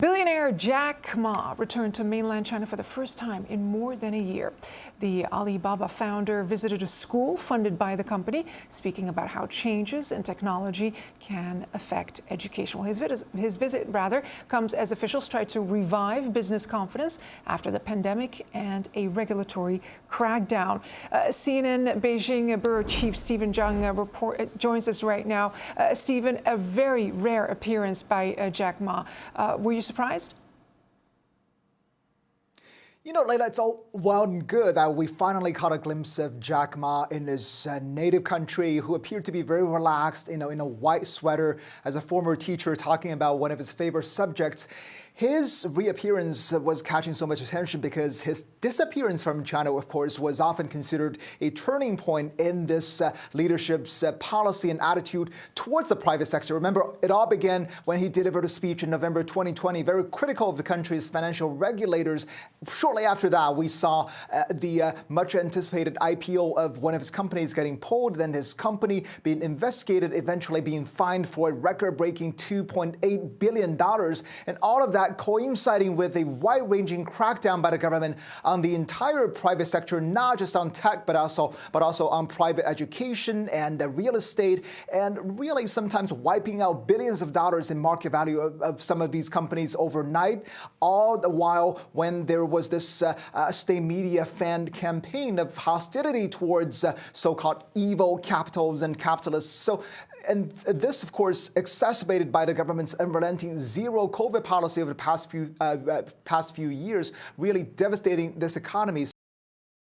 Billionaire Jack Ma returned to mainland China for the first time in more than a year. The Alibaba founder visited a school funded by the company, speaking about how changes in technology can affect education. Well, his visit comes as officials try to revive business confidence after the pandemic and a regulatory crackdown. CNN Beijing Bureau Chief Stephen Zhang joins us right now. Stephen, a very rare appearance by Jack Ma. Were you surprised? You know, Layla, it's all well and good that we finally caught a glimpse of Jack Ma in his native country, who appeared to be very relaxed, in a white sweater, as a former teacher talking about one of his favorite subjects. His reappearance was catching so much attention because his disappearance from China, of course, was often considered a turning point in this leadership's policy and attitude towards the private sector. Remember, it all began when he delivered a speech in November 2020, very critical of the country's financial regulators. Shortly after that, we saw the much anticipated IPO of one of his companies getting pulled, then his company being investigated, eventually being fined for a record-breaking $2.8 billion. And all of that coinciding with a wide-ranging crackdown by the government on the entire private sector, not just on tech, but also on private education and real estate, and really sometimes wiping out billions of dollars in market value of some of these companies overnight, all the while when there was this state media fanned campaign of hostility towards so-called evil capitals and capitalists. And this, of course, exacerbated by the government's unrelenting zero COVID policy over the past few years, really devastating this economy.